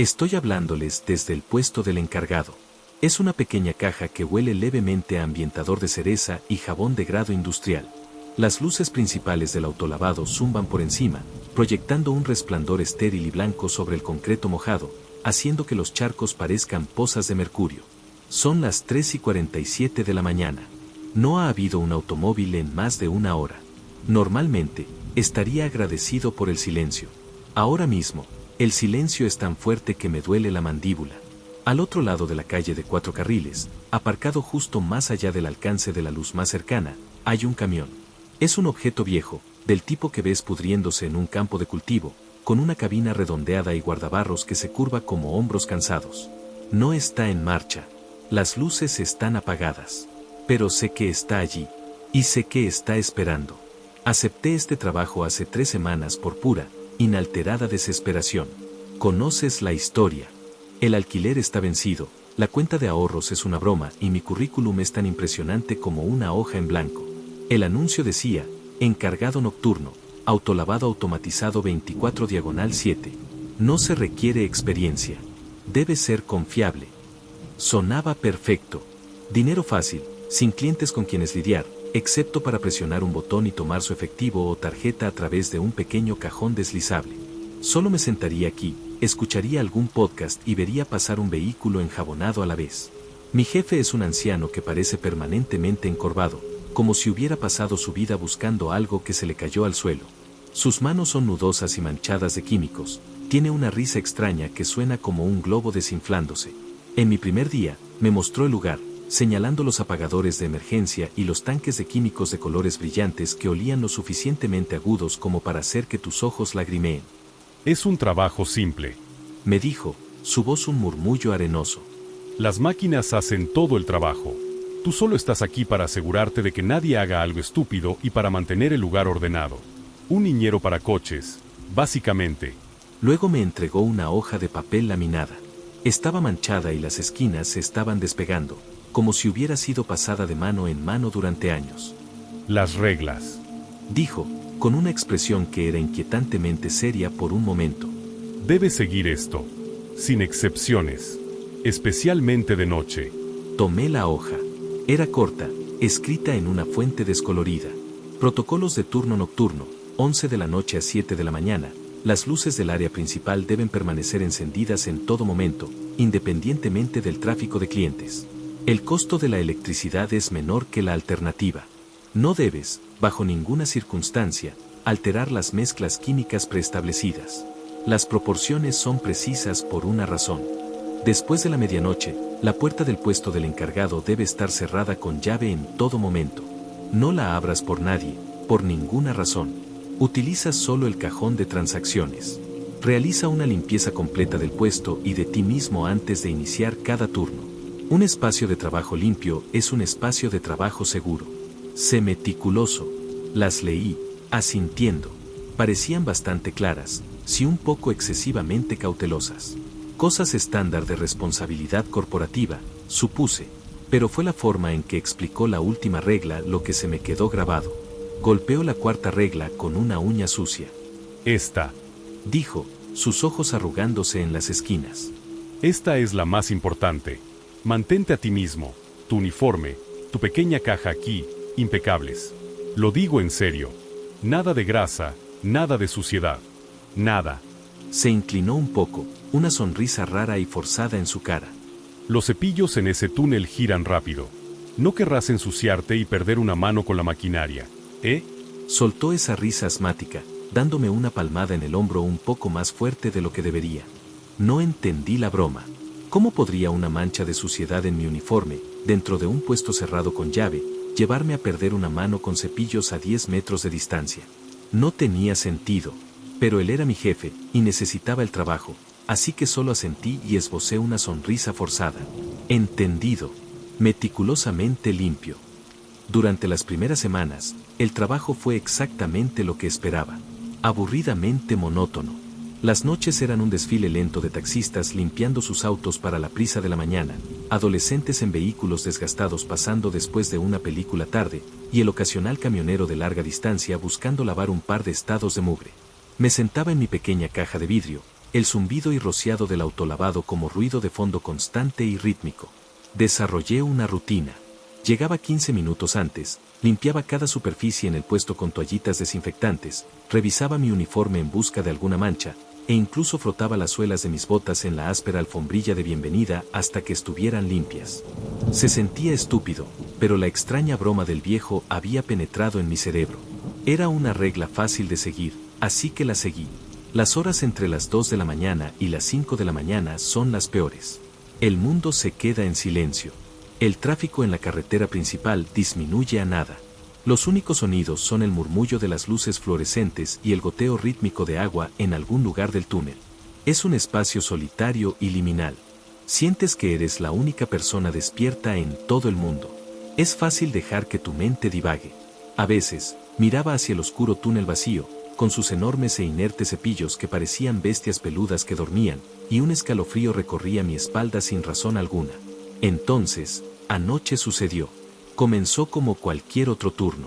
Estoy hablándoles desde el puesto del encargado. Es una pequeña caja que huele levemente a ambientador de cereza y jabón de grado industrial. Las luces principales del autolavado zumban por encima, proyectando un resplandor estéril y blanco sobre el concreto mojado, haciendo que los charcos parezcan pozas de mercurio. Son las 3:47 de la mañana. No ha habido un automóvil en más de una hora. Normalmente, estaría agradecido por el silencio. Ahora mismo, el silencio es tan fuerte que me duele la mandíbula. Al otro lado de la calle de 4 carriles, aparcado justo más allá del alcance de la luz más cercana, hay un camión. Es un objeto viejo, del tipo que ves pudriéndose en un campo de cultivo, con una cabina redondeada y guardabarros que se curva como hombros cansados. No está en marcha. Las luces están apagadas. Pero sé que está allí. Y sé que está esperando. Acepté este trabajo hace 3 semanas por pura, inalterada desesperación. Conoces la historia. El alquiler está vencido, la cuenta de ahorros es una broma y mi currículum es tan impresionante como una hoja en blanco. El anuncio decía, encargado nocturno, autolavado automatizado 24/7. No se requiere experiencia. Debe ser confiable. Sonaba perfecto. Dinero fácil, sin clientes con quienes lidiar, excepto para presionar un botón y tomar su efectivo o tarjeta a través de un pequeño cajón deslizable. Solo me sentaría aquí, escucharía algún podcast y vería pasar un vehículo enjabonado a la vez. Mi jefe es un anciano que parece permanentemente encorvado, como si hubiera pasado su vida buscando algo que se le cayó al suelo. Sus manos son nudosas y manchadas de químicos, tiene una risa extraña que suena como un globo desinflándose. En mi primer día, me mostró el lugar, señalando los apagadores de emergencia y los tanques de químicos de colores brillantes que olían lo suficientemente agudos como para hacer que tus ojos lagrimeen. Es un trabajo simple, me dijo, su voz un murmullo arenoso. Las máquinas hacen todo el trabajo. Tú solo estás aquí para asegurarte de que nadie haga algo estúpido y para mantener el lugar ordenado. Un niñero para coches, básicamente. Luego me entregó una hoja de papel laminada. Estaba manchada y las esquinas se estaban despegando, como si hubiera sido pasada de mano en mano durante años. Las reglas, dijo, con una expresión que era inquietantemente seria por un momento. Debes seguir esto, sin excepciones, especialmente de noche. Tomé la hoja. Era corta, escrita en una fuente descolorida. Protocolos de turno nocturno, 11 de la noche a 7 de la mañana. Las luces del área principal deben permanecer encendidas en todo momento, independientemente del tráfico de clientes. El costo de la electricidad es menor que la alternativa. No debes, bajo ninguna circunstancia, alterar las mezclas químicas preestablecidas. Las proporciones son precisas por una razón. Después de la medianoche, la puerta del puesto del encargado debe estar cerrada con llave en todo momento. No la abras por nadie, por ninguna razón. Utiliza solo el cajón de transacciones. Realiza una limpieza completa del puesto y de ti mismo antes de iniciar cada turno. Un espacio de trabajo limpio es un espacio de trabajo seguro. Sé meticuloso. Las leí, asintiendo. Parecían bastante claras, si un poco excesivamente cautelosas. Cosas estándar de responsabilidad corporativa, supuse, pero fue la forma en que explicó la última regla lo que se me quedó grabado. Golpeó la 4ª regla con una uña sucia. Esta, dijo, sus ojos arrugándose en las esquinas. Esta es la más importante. Mantente a ti mismo, tu uniforme, tu pequeña caja aquí, impecables. Lo digo en serio. Nada de grasa, nada de suciedad. Nada. Se inclinó un poco, una sonrisa rara y forzada en su cara. Los cepillos en ese túnel giran rápido. No querrás ensuciarte y perder una mano con la maquinaria, ¿eh? Soltó esa risa asmática, dándome una palmada en el hombro un poco más fuerte de lo que debería. No entendí la broma. ¿Cómo podría una mancha de suciedad en mi uniforme, dentro de un puesto cerrado con llave, llevarme a perder una mano con cepillos a 10 metros de distancia? No tenía sentido. Pero él era mi jefe, y necesitaba el trabajo, así que solo asentí y esbocé una sonrisa forzada. Entendido. Meticulosamente limpio. Durante las primeras semanas, el trabajo fue exactamente lo que esperaba. Aburridamente monótono. Las noches eran un desfile lento de taxistas limpiando sus autos para la prisa de la mañana, adolescentes en vehículos desgastados pasando después de una película tarde, y el ocasional camionero de larga distancia buscando lavar un par de estados de mugre. Me sentaba en mi pequeña caja de vidrio, el zumbido y rociado del autolavado como ruido de fondo constante y rítmico. Desarrollé una rutina. Llegaba 15 minutos antes, limpiaba cada superficie en el puesto con toallitas desinfectantes, revisaba mi uniforme en busca de alguna mancha, e incluso frotaba las suelas de mis botas en la áspera alfombrilla de bienvenida hasta que estuvieran limpias. Se sentía estúpido, pero la extraña broma del viejo había penetrado en mi cerebro. Era una regla fácil de seguir, así que la seguí. Las horas entre las 2 de la mañana y las 5 de la mañana son las peores. El mundo se queda en silencio. El tráfico en la carretera principal disminuye a nada. Los únicos sonidos son el murmullo de las luces fluorescentes y el goteo rítmico de agua en algún lugar del túnel. Es un espacio solitario y liminal. Sientes que eres la única persona despierta en todo el mundo. Es fácil dejar que tu mente divague. A veces, miraba hacia el oscuro túnel vacío, con sus enormes e inertes cepillos que parecían bestias peludas que dormían, y un escalofrío recorría mi espalda sin razón alguna. Entonces, anoche sucedió. Comenzó como cualquier otro turno.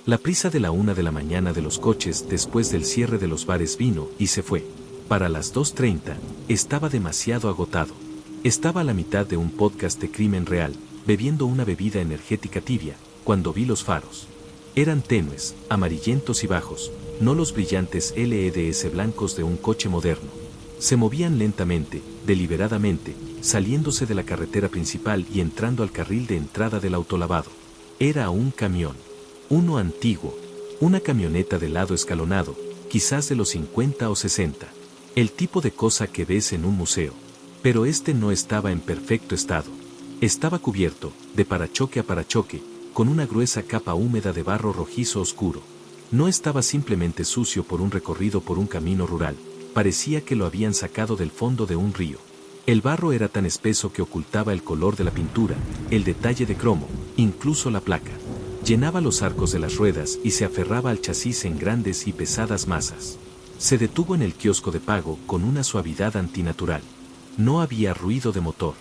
La prisa de la 1 de la mañana de los coches después del cierre de los bares vino y se fue. Para las 2:30, estaba demasiado agotado. Estaba a la mitad de un podcast de crimen real, bebiendo una bebida energética tibia, cuando vi los faros. Eran tenues, amarillentos y bajos, no los brillantes LEDs blancos de un coche moderno. Se movían lentamente, deliberadamente, saliéndose de la carretera principal y entrando al carril de entrada del autolavado. Era un camión. Uno antiguo. Una camioneta de lado escalonado, quizás de los 50 o 60. El tipo de cosa que ves en un museo. Pero este no estaba en perfecto estado. Estaba cubierto, de parachoque a parachoque, con una gruesa capa húmeda de barro rojizo oscuro. No estaba simplemente sucio por un recorrido por un camino rural. Parecía que lo habían sacado del fondo de un río. El barro era tan espeso que ocultaba el color de la pintura, el detalle de cromo, incluso la placa. Llenaba los arcos de las ruedas y se aferraba al chasis en grandes y pesadas masas. Se detuvo en el kiosco de pago con una suavidad antinatural. No había ruido de motor.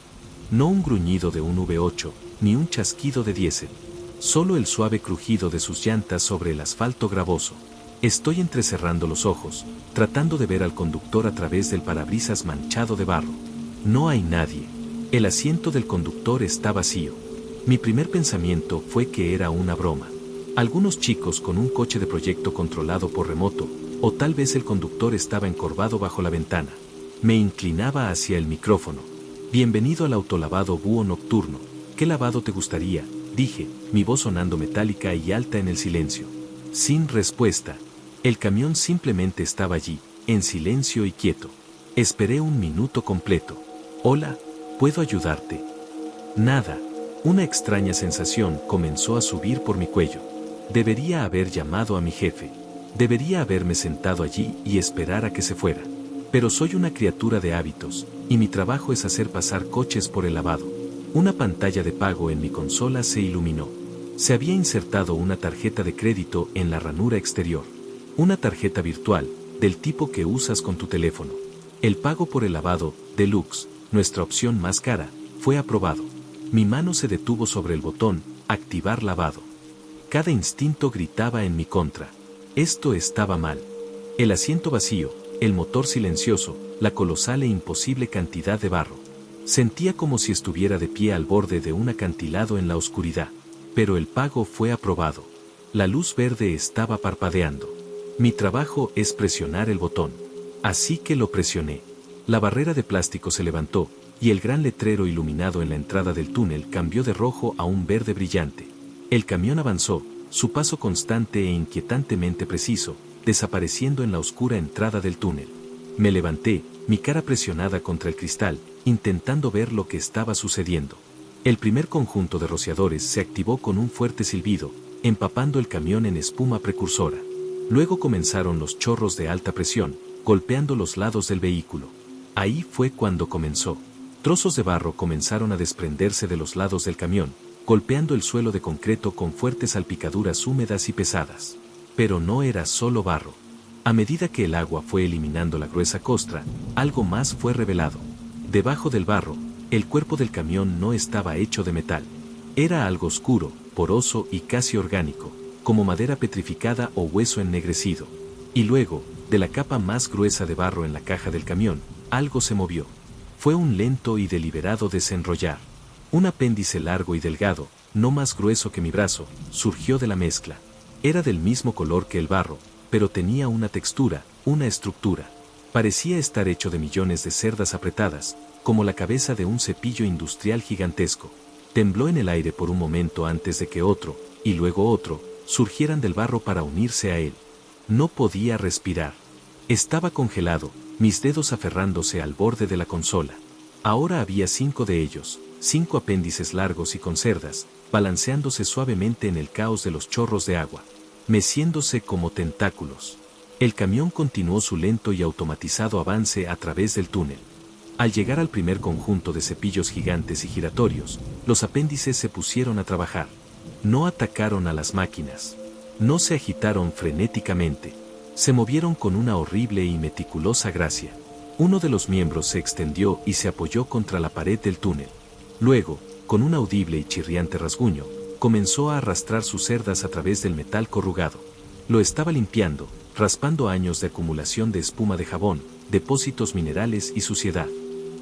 No un gruñido de un V8, ni un chasquido de diésel. Solo el suave crujido de sus llantas sobre el asfalto gravoso. Estoy entrecerrando los ojos, tratando de ver al conductor a través del parabrisas manchado de barro. No hay nadie. El asiento del conductor está vacío. Mi primer pensamiento fue que era una broma. Algunos chicos con un coche de proyecto controlado por remoto, o tal vez el conductor estaba encorvado bajo la ventana. Me inclinaba hacia el micrófono. Bienvenido al autolavado Búho Nocturno. ¿Qué lavado te gustaría?, dije, mi voz sonando metálica y alta en el silencio. Sin respuesta. El camión simplemente estaba allí, en silencio y quieto. Esperé un minuto completo. Hola, ¿puedo ayudarte? Nada. Una extraña sensación comenzó a subir por mi cuello. Debería haber llamado a mi jefe. Debería haberme sentado allí y esperar a que se fuera. Pero soy una criatura de hábitos, y mi trabajo es hacer pasar coches por el lavado. Una pantalla de pago en mi consola se iluminó. Se había insertado una tarjeta de crédito en la ranura exterior. Una tarjeta virtual, del tipo que usas con tu teléfono. El pago por el lavado, Deluxe, nuestra opción más cara, fue aprobado. Mi mano se detuvo sobre el botón, activar lavado. Cada instinto gritaba en mi contra. Esto estaba mal. El asiento vacío, el motor silencioso, la colosal e imposible cantidad de barro. Sentía como si estuviera de pie al borde de un acantilado en la oscuridad. Pero el pago fue aprobado. La luz verde estaba parpadeando. Mi trabajo es presionar el botón. Así que lo presioné. La barrera de plástico se levantó, y el gran letrero iluminado en la entrada del túnel cambió de rojo a un verde brillante. El camión avanzó, su paso constante e inquietantemente preciso, desapareciendo en la oscura entrada del túnel. Me levanté, mi cara presionada contra el cristal, intentando ver lo que estaba sucediendo. El primer conjunto de rociadores se activó con un fuerte silbido, empapando el camión en espuma precursora. Luego comenzaron los chorros de alta presión, golpeando los lados del vehículo. Ahí fue cuando comenzó. Trozos de barro comenzaron a desprenderse de los lados del camión, golpeando el suelo de concreto con fuertes salpicaduras húmedas y pesadas. Pero no era solo barro. A medida que el agua fue eliminando la gruesa costra, algo más fue revelado. Debajo del barro, el cuerpo del camión no estaba hecho de metal. Era algo oscuro, poroso y casi orgánico, como madera petrificada o hueso ennegrecido. Y luego, de la capa más gruesa de barro en la caja del camión, algo se movió. Fue un lento y deliberado desenrollar. Un apéndice largo y delgado, no más grueso que mi brazo, surgió de la mezcla. Era del mismo color que el barro, pero tenía una textura, una estructura. Parecía estar hecho de millones de cerdas apretadas, como la cabeza de un cepillo industrial gigantesco. Tembló en el aire por un momento antes de que otro, y luego otro, surgieran del barro para unirse a él. No podía respirar. Estaba congelado, mis dedos aferrándose al borde de la consola. Ahora había 5 de ellos, 5 apéndices largos y con cerdas, balanceándose suavemente en el caos de los chorros de agua, meciéndose como tentáculos. El camión continuó su lento y automatizado avance a través del túnel. Al llegar al primer conjunto de cepillos gigantes y giratorios, los apéndices se pusieron a trabajar. No atacaron a las máquinas. No se agitaron frenéticamente. Se movieron con una horrible y meticulosa gracia. Uno de los miembros se extendió y se apoyó contra la pared del túnel. Luego, con un audible y chirriante rasguño, comenzó a arrastrar sus cerdas a través del metal corrugado. Lo estaba limpiando, raspando años de acumulación de espuma de jabón, depósitos minerales y suciedad.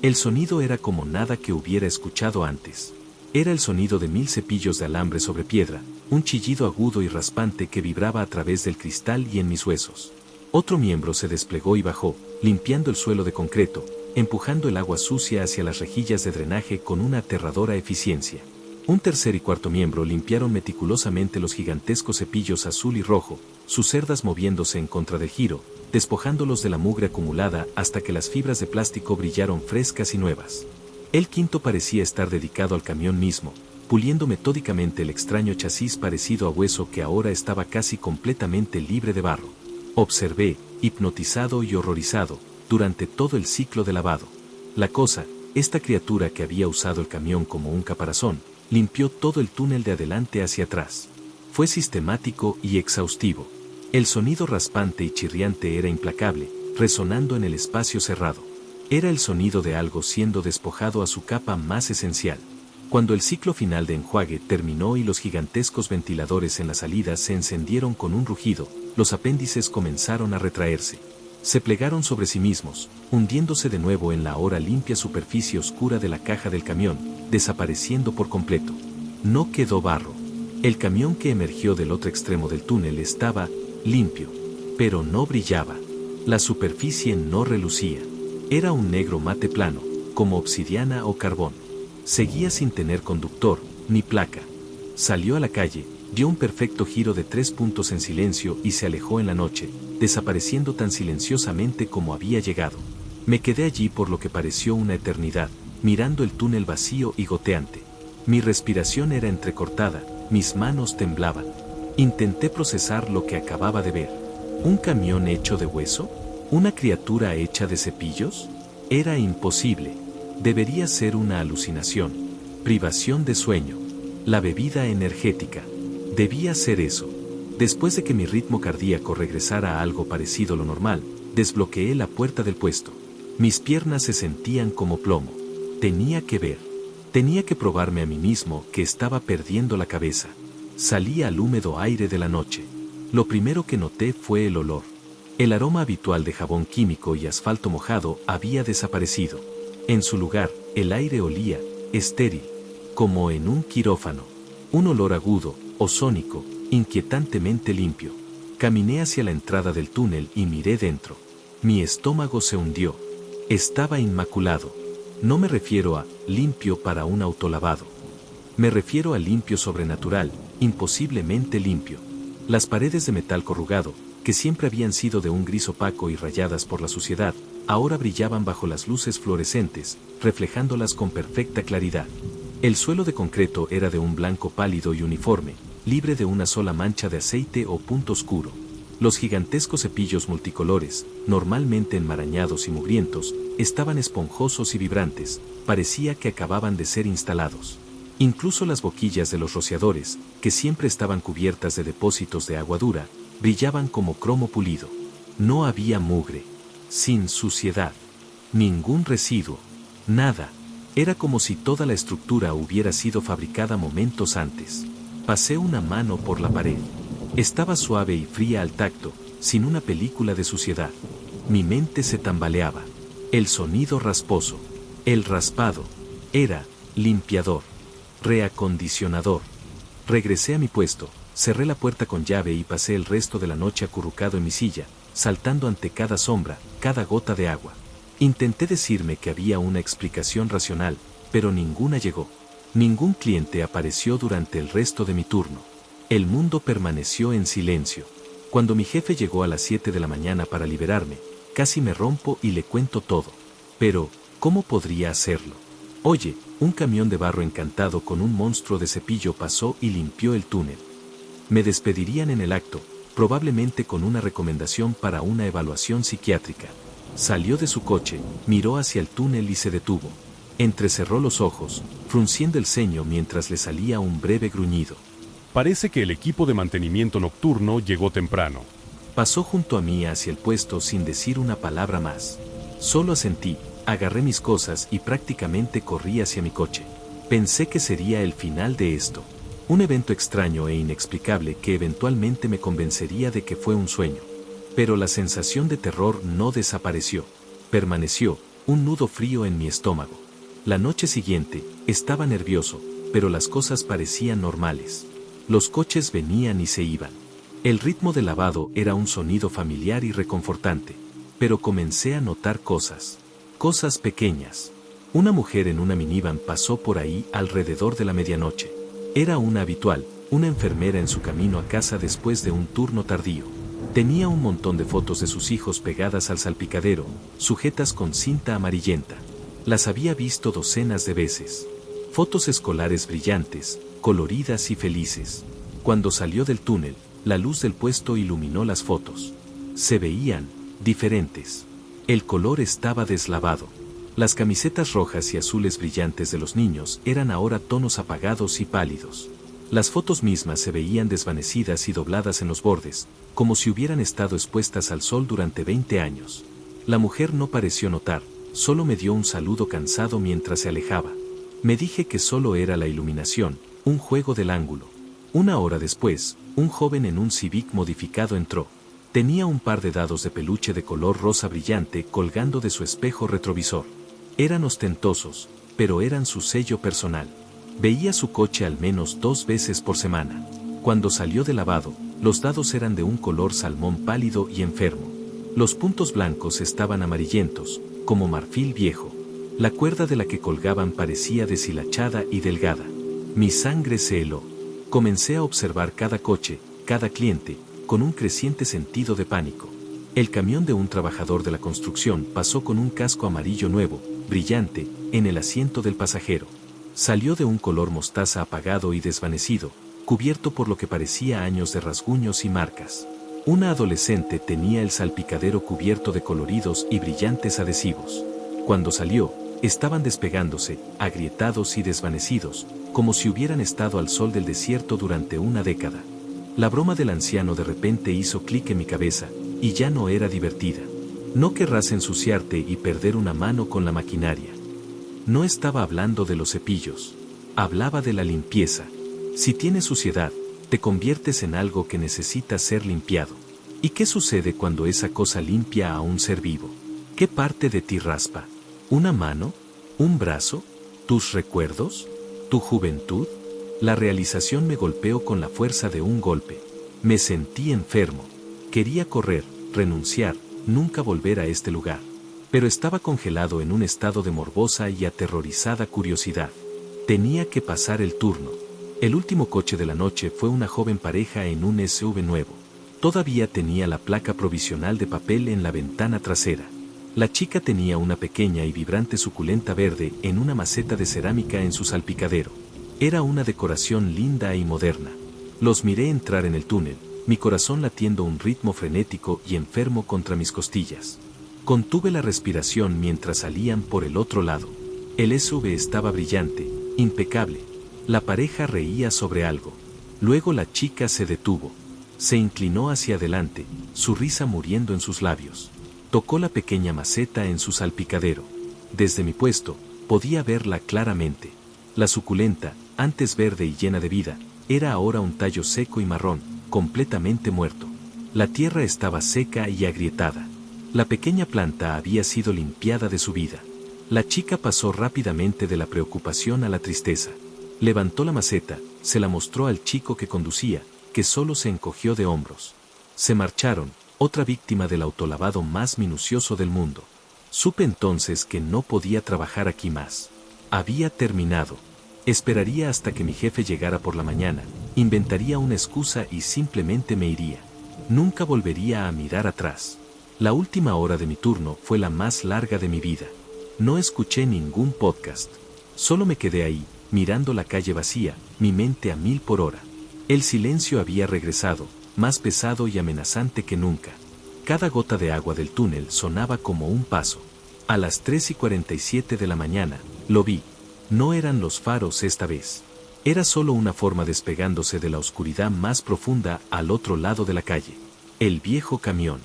El sonido era como nada que hubiera escuchado antes. Era el sonido de 1000 cepillos de alambre sobre piedra, un chillido agudo y raspante que vibraba a través del cristal y en mis huesos. Otro miembro se desplegó y bajó, limpiando el suelo de concreto, empujando el agua sucia hacia las rejillas de drenaje con una aterradora eficiencia. Un tercer y cuarto miembro limpiaron meticulosamente los gigantescos cepillos azul y rojo, sus cerdas moviéndose en contra del giro, despojándolos de la mugre acumulada hasta que las fibras de plástico brillaron frescas y nuevas. El quinto parecía estar dedicado al camión mismo, puliendo metódicamente el extraño chasis parecido a hueso que ahora estaba casi completamente libre de barro. Observé, hipnotizado y horrorizado, durante todo el ciclo de lavado. La cosa, esta criatura que había usado el camión como un caparazón, limpió todo el túnel de adelante hacia atrás. Fue sistemático y exhaustivo. El sonido raspante y chirriante era implacable, resonando en el espacio cerrado. Era el sonido de algo siendo despojado a su capa más esencial. Cuando el ciclo final de enjuague terminó y los gigantescos ventiladores en la salida se encendieron con un rugido, los apéndices comenzaron a retraerse. Se plegaron sobre sí mismos, hundiéndose de nuevo en la ahora limpia superficie oscura de la caja del camión, desapareciendo por completo. No quedó barro. El camión que emergió del otro extremo del túnel estaba limpio, pero no brillaba. La superficie no relucía. Era un negro mate plano, como obsidiana o carbón. Seguía sin tener conductor, ni placa. Salió a la calle, dio un perfecto giro de 3 puntos en silencio y se alejó en la noche, desapareciendo tan silenciosamente como había llegado. Me quedé allí por lo que pareció una eternidad, mirando el túnel vacío y goteante. Mi respiración era entrecortada, mis manos temblaban. Intenté procesar lo que acababa de ver. ¿Un camión hecho de hueso? ¿Una criatura hecha de cepillos? Era imposible. Debería ser una alucinación. Privación de sueño. La bebida energética. Debía ser eso. Después de que mi ritmo cardíaco regresara a algo parecido a lo normal, desbloqueé la puerta del puesto. Mis piernas se sentían como plomo. Tenía que ver. Tenía que probarme a mí mismo que estaba perdiendo la cabeza. Salí al húmedo aire de la noche. Lo primero que noté fue el olor. El aroma habitual de jabón químico y asfalto mojado había desaparecido. En su lugar, el aire olía, estéril, como en un quirófano. Un olor agudo, ozónico, inquietantemente limpio. Caminé hacia la entrada del túnel y miré dentro. Mi estómago se hundió. Estaba inmaculado. No me refiero a limpio para un autolavado. Me refiero a limpio sobrenatural, imposiblemente limpio. Las paredes de metal corrugado, que siempre habían sido de un gris opaco y rayadas por la suciedad, ahora brillaban bajo las luces fluorescentes, reflejándolas con perfecta claridad. El suelo de concreto era de un blanco pálido y uniforme, libre de una sola mancha de aceite o punto oscuro. Los gigantescos cepillos multicolores, normalmente enmarañados y mugrientos, estaban esponjosos y vibrantes, parecía que acababan de ser instalados. Incluso las boquillas de los rociadores, que siempre estaban cubiertas de depósitos de agua dura, brillaban como cromo pulido. No había mugre, sin suciedad, ningún residuo, nada. Era como si toda la estructura hubiera sido fabricada momentos antes. Pasé una mano por la pared. Estaba suave y fría al tacto, sin una película de suciedad. Mi mente se tambaleaba. El sonido rasposo. El raspado. Era limpiador. Reacondicionador. Regresé a mi puesto, cerré la puerta con llave y pasé el resto de la noche acurrucado en mi silla, saltando ante cada sombra, cada gota de agua. Intenté decirme que había una explicación racional, pero ninguna llegó. Ningún cliente apareció durante el resto de mi turno. El mundo permaneció en silencio. Cuando mi jefe llegó a las 7 de la mañana para liberarme, casi me rompo y le cuento todo. Pero, ¿cómo podría hacerlo? Oye, un camión de barro encantado con un monstruo de cepillo pasó y limpió el túnel. Me despedirían en el acto, probablemente con una recomendación para una evaluación psiquiátrica. Salió de su coche, miró hacia el túnel y se detuvo. Entrecerró los ojos, frunciendo el ceño mientras le salía un breve gruñido. Parece que el equipo de mantenimiento nocturno llegó temprano. Pasó junto a mí hacia el puesto sin decir una palabra más. Solo asentí, agarré mis cosas y prácticamente corrí hacia mi coche. Pensé que sería el final de esto. Un evento extraño e inexplicable que eventualmente me convencería de que fue un sueño. Pero la sensación de terror no desapareció. Permaneció, un nudo frío en mi estómago. La noche siguiente, estaba nervioso, pero las cosas parecían normales. Los coches venían y se iban. El ritmo del lavado era un sonido familiar y reconfortante, pero comencé a notar cosas. Cosas pequeñas. Una mujer en una minivan pasó por ahí alrededor de la medianoche. Era una habitual, una enfermera en su camino a casa después de un turno tardío. Tenía un montón de fotos de sus hijos pegadas al salpicadero, sujetas con cinta amarillenta. Las había visto docenas de veces. Fotos escolares brillantes, coloridas y felices. Cuando salió del túnel, la luz del puesto iluminó las fotos. Se veían diferentes. El color estaba deslavado. Las camisetas rojas y azules brillantes de los niños eran ahora tonos apagados y pálidos. Las fotos mismas se veían desvanecidas y dobladas en los bordes, como si hubieran estado expuestas al sol durante 20 años. La mujer no pareció notar, solo me dio un saludo cansado mientras se alejaba. Me dije que solo era la iluminación, un juego del ángulo. Una hora después, un joven en un Civic modificado entró. Tenía un par de dados de peluche de color rosa brillante colgando de su espejo retrovisor. Eran ostentosos, pero eran su sello personal. Veía su coche al menos 2 veces por semana. Cuando salió de lavado, los dados eran de un color salmón pálido y enfermo. Los puntos blancos estaban amarillentos, como marfil viejo. La cuerda de la que colgaban parecía deshilachada y delgada. Mi sangre se heló. Comencé a observar cada coche, cada cliente, con un creciente sentido de pánico. El camión de un trabajador de la construcción pasó con un casco amarillo nuevo, brillante, en el asiento del pasajero. Salió de un color mostaza apagado y desvanecido, cubierto por lo que parecía años de rasguños y marcas. Una adolescente tenía el salpicadero cubierto de coloridos y brillantes adhesivos. Cuando salió, estaban despegándose, agrietados y desvanecidos, como si hubieran estado al sol del desierto durante una década. La broma del anciano de repente hizo clic en mi cabeza, y ya no era divertida. No querrás ensuciarte y perder una mano con la maquinaria. No estaba hablando de los cepillos. Hablaba de la limpieza. Si tienes suciedad, te conviertes en algo que necesita ser limpiado. ¿Y qué sucede cuando esa cosa limpia a un ser vivo? ¿Qué parte de ti raspa? ¿Una mano? ¿Un brazo? ¿Tus recuerdos? ¿Tu juventud? La realización me golpeó con la fuerza de un golpe. Me sentí enfermo. Quería correr, renunciar, nunca volver a este lugar. Pero estaba congelado en un estado de morbosa y aterrorizada curiosidad. Tenía que pasar el turno. El último coche de la noche fue una joven pareja en un SUV nuevo. Todavía tenía la placa provisional de papel en la ventana trasera. La chica tenía una pequeña y vibrante suculenta verde en una maceta de cerámica en su salpicadero. Era una decoración linda y moderna. Los miré entrar en el túnel, mi corazón latiendo un ritmo frenético y enfermo contra mis costillas. Contuve la respiración mientras salían por el otro lado. El SUV estaba brillante, impecable. La pareja reía sobre algo. Luego la chica se detuvo. Se inclinó hacia adelante, su risa muriendo en sus labios. Tocó la pequeña maceta en su salpicadero. Desde mi puesto, podía verla claramente. La suculenta, antes verde y llena de vida, era ahora un tallo seco y marrón, completamente muerto. La tierra estaba seca y agrietada. La pequeña planta había sido limpiada de su vida. La chica pasó rápidamente de la preocupación a la tristeza. Levantó la maceta, se la mostró al chico que conducía, que solo se encogió de hombros. Se marcharon, otra víctima del autolavado más minucioso del mundo. Supe entonces que no podía trabajar aquí más. Había terminado. Esperaría hasta que mi jefe llegara por la mañana, inventaría una excusa y simplemente me iría. Nunca volvería a mirar atrás. La última hora de mi turno fue la más larga de mi vida. No escuché ningún podcast. Solo me quedé ahí, mirando la calle vacía, mi mente a 1000 por hora. El silencio había regresado, más pesado y amenazante que nunca. Cada gota de agua del túnel sonaba como un paso. A las 3:47 de la mañana, lo vi. No eran los faros esta vez. Era solo una forma despegándose de la oscuridad más profunda al otro lado de la calle. El viejo camión.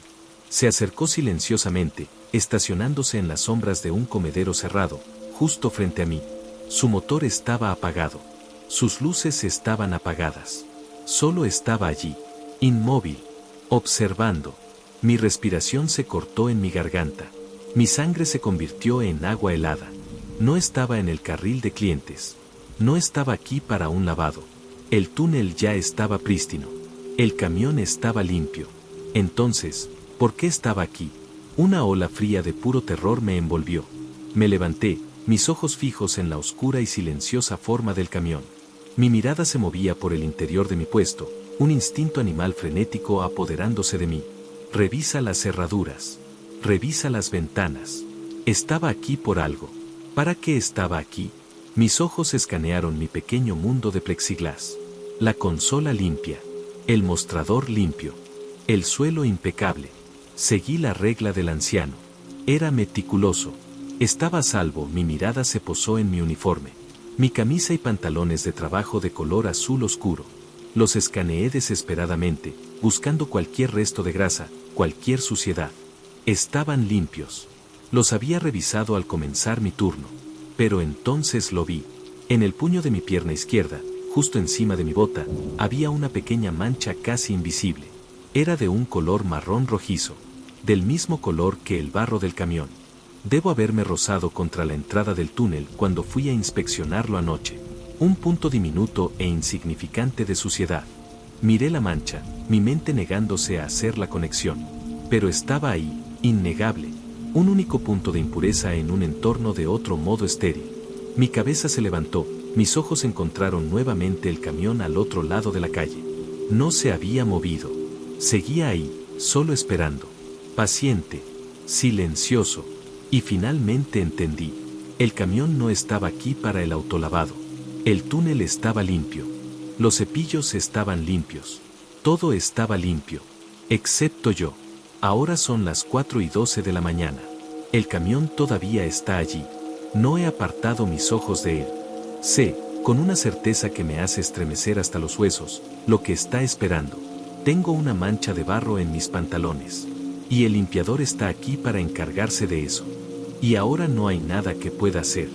Se acercó silenciosamente, estacionándose en las sombras de un comedero cerrado, justo frente a mí. Su motor estaba apagado. Sus luces estaban apagadas. Solo estaba allí, inmóvil, observando. Mi respiración se cortó en mi garganta. Mi sangre se convirtió en agua helada. No estaba en el carril de clientes. No estaba aquí para un lavado. El túnel ya estaba prístino. El camión estaba limpio. Entonces, ¿por qué estaba aquí? Una ola fría de puro terror me envolvió. Me levanté, mis ojos fijos en la oscura y silenciosa forma del camión. Mi mirada se movía por el interior de mi puesto, un instinto animal frenético apoderándose de mí. Revisa las cerraduras. Revisa las ventanas. Estaba aquí por algo. ¿Para qué estaba aquí? Mis ojos escanearon mi pequeño mundo de plexiglas. La consola limpia. El mostrador limpio. El suelo impecable. Seguí la regla del anciano. Era meticuloso. Estaba a salvo, mi mirada se posó en mi uniforme. Mi camisa y pantalones de trabajo de color azul oscuro. Los escaneé desesperadamente, buscando cualquier resto de grasa, cualquier suciedad. Estaban limpios. Los había revisado al comenzar mi turno. Pero entonces lo vi. En el puño de mi pierna izquierda, justo encima de mi bota, había una pequeña mancha casi invisible. Era de un color marrón rojizo, del mismo color que el barro del camión. Debo haberme rozado contra la entrada del túnel cuando fui a inspeccionarlo anoche. Un punto diminuto e insignificante de suciedad. Miré la mancha, mi mente negándose a hacer la conexión. Pero estaba ahí, innegable. Un único punto de impureza en un entorno de otro modo estéril. Mi cabeza se levantó, mis ojos encontraron nuevamente el camión al otro lado de la calle. No se había movido. Seguía ahí, solo esperando. Paciente, silencioso. Y finalmente entendí. El camión no estaba aquí para el autolavado. El túnel estaba limpio. Los cepillos estaban limpios. Todo estaba limpio. Excepto yo. Ahora son las 4:12 de la mañana. El camión todavía está allí. No he apartado mis ojos de él. Sé, con una certeza que me hace estremecer hasta los huesos, lo que está esperando. Tengo una mancha de barro en mis pantalones. Y el limpiador está aquí para encargarse de eso. Y ahora no hay nada que pueda hacer.